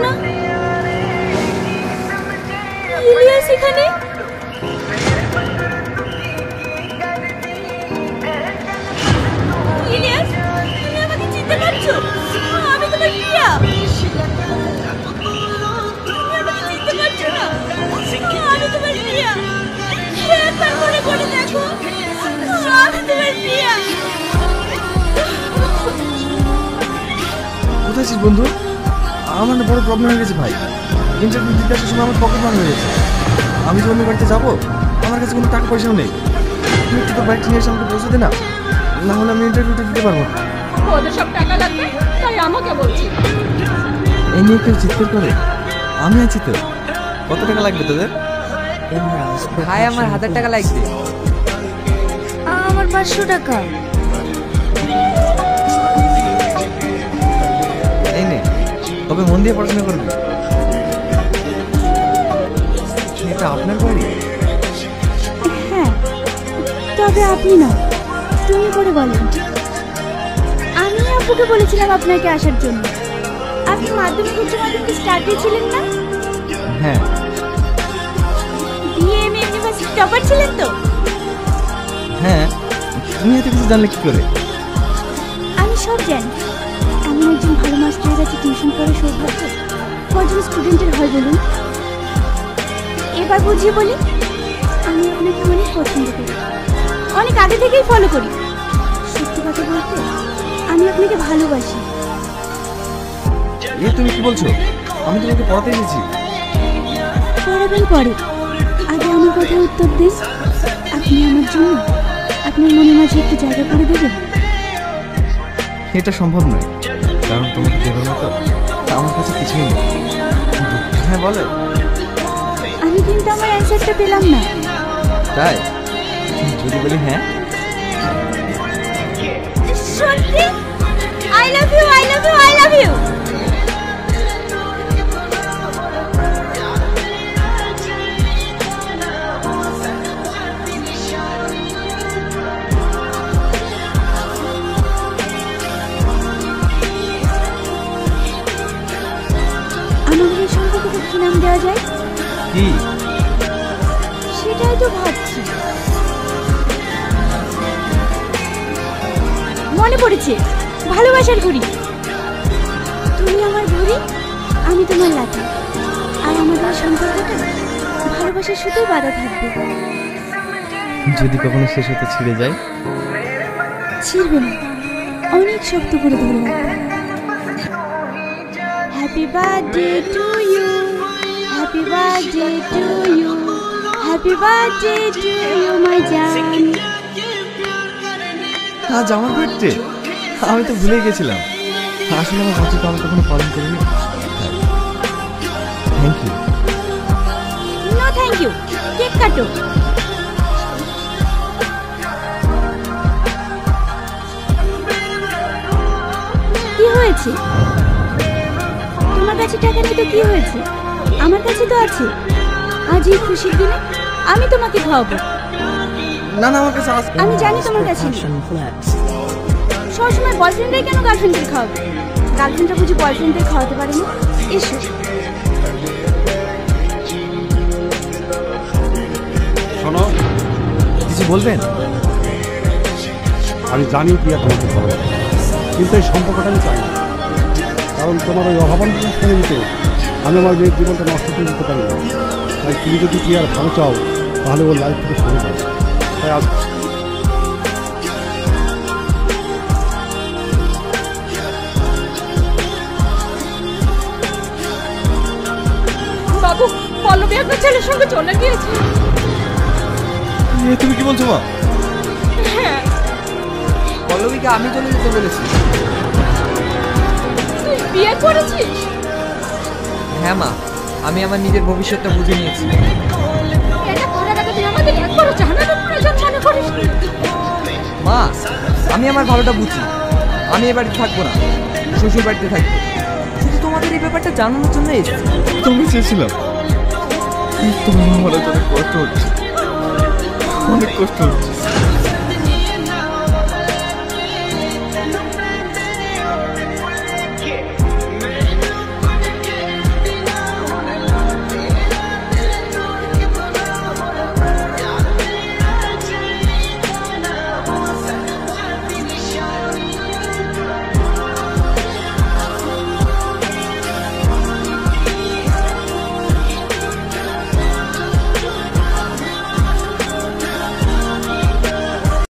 না? ইলিয়াস এখানে? ইলিয়াস, তুমি আমাকে চিনতে পারছো? আমি তোমার প্রিয়া। তুমি আমাকে চিনতে পারছো না? আমি তোমার প্রিয়া। একবার মনে করে দেখো, আমি তোমার প্রিয়া। কোথায় আছিস বন্ধু? আমার না বড় প্রবলেম হয়ে গেছে ভাই। ইন্টারভিউ দিতে আসার সময় আমার পকেট মার হয়ে গেছে। আমি যে অন্য বাড়িতে যাবো, আমার কাছে কোনো টাকা পয়সাও নেই। তুই একটু তো বাইকটা নিয়ে এসে আমাকে পৌঁছে দে না, না হলে আমি ইন্টারভিউটা দিতে পারবো না। ওদের সব টাকা লাগবে, তাই আমাকে বলছি। এই নিয়ে কেউ চিৎকার করে? আমি আছি তো। কত টাকা লাগবে তোদের? ভাই আমার 1000 টাকা লাগবে। আমার 500 টাকা। এই নে, তবে মন দিয়ে পড়াশোনা করবি। এটা আপনার বাড়ি? হ্যাঁ, তবে আপনি না, তুমি করে বলেন। আমি আপুকে বলেছিলাম আপনাকে আসার জন্য। আপনি মাধ্যমিক উচ্চ মাধ্যমিক স্টার্ট দিয়েছিলেন না? হ্যাঁ। বিএম ইউনিভার্সিটি টপার ছিলেন তো? হ্যাঁ, তুমি এত কিছু জানলে কি করে? আমি সব জানি। এমন একজন ভালো মাস্টারের কাছে টিউশন পড়ে সৌভাগ্য কজন স্টুডেন্টের হয় বলুন? এবার বুঝিয়ে বলি, আমি আপনাকে অনেক পছন্দ করি, অনেক আগে থেকেই ফলো করি। সত্যি কথা বলতে, আমি আপনাকে ভালোবাসি। এ তুমি কি বলছো? আমি তোমাকে পড়াতে এসেছি। পড়াবেন পরে, আগে আমার কথা উত্তর দিন। আপনি আমার জন্য আপনার মনের মাঝে একটু জায়গা করে দেবেন? এটা সম্ভব নয়, কারণ তোমাকে দেবার মতো আমার কাছে কিছুই নেই। হ্যাঁ বলো। আমি কিন্তু আমার অ্যান্সারটা পেলাম না। তাই যদি বলি হ্যাঁ? সত্যি? I love you, I love you, I love you. আমাদের এই সম্পর্ককে কি নাম দেওয়া যায়? কি? সেটাই তো ভাবছি। মনে পড়েছে, ভালোবাসার ঘড়ি। তুমি আমার ঘড়ি, আমি তোমার লাঠি। আর আমাদের এই সম্পর্কটা ভালোবাসার শুধুই বাধা থাকবে। যদি কখনো শেষ হতে ছিঁড়ে যায়? ছিড়বে না, অনেক শক্ত করে ধরে রাখবে। Happy birthday to you, happy birthday to you, happy birthday to you my জান। আজ আমার বার্থডে? আমি তো ভুলে গেছিলাম। আসলে আমার বার্থডে তো আমি কখনো পালন করিনি। Thank you. No thank you, cake কাটো। কি হয়েছে? তোমার কাছে টাকা নেই তো কি হয়েছে? আমার কাছে তো আছে। আজ এই খুশির দিনে আমি তোমাকে খাওয়াবো। না না, আমার কাছে আমি জানি তোমার কাছে নেই। সবসময় বয়ফ্রেন্ডরাই কেন গার্লফ্রেন্ডদের খাওয়াবে? গার্লফ্রেন্ডরা বুঝি বয়ফ্রেন্ডদের খাওয়াতে পারে না? এসো। শোনো, কিছু বলবেন? আমি জানি প্রিয়া তোমাকে ভালোবাসে, কিন্তু এই সম্পর্কটা আমি চাই না। কারণ তোমার ওই অভাবনীয় ছেড়ে দিতে আমি আমার মেয়ের জীবনটা নষ্ট করে দিতে পারি না। তাই তুমি যদি প্রিয়ার ভালো চাও, তাহলে ওর লাইফ থেকে সরে যাও। তাই আজ বাবু, পল্লবী আপনার ছেলের সঙ্গে চলে গিয়েছে। তুমি কি বলছো মা? হ্যাঁ। পল্লবীকে আমি চলে যেতে বলেছি। তুই বিয়ে করেছিস? হ্যাঁ মা, আমি আমার নিজের ভবিষ্যৎটা বুঝে নিয়েছি। এটা করার আগে তুই আমাদের একবারও জানানোর প্রয়োজন মনে করিস? মা, আমি আমার ভালোটা বুঝি। আমি এ বাড়িতে থাকবো না, শ্বশুর বাড়িতে থাকবো। শুধু তোমাদের এই ব্যাপারটা জানানোর জন্য এসেছি। তুমি চেয়েছিলাম। তোমার আমার অনেক কষ্ট হচ্ছে, অনেক কষ্ট হচ্ছে।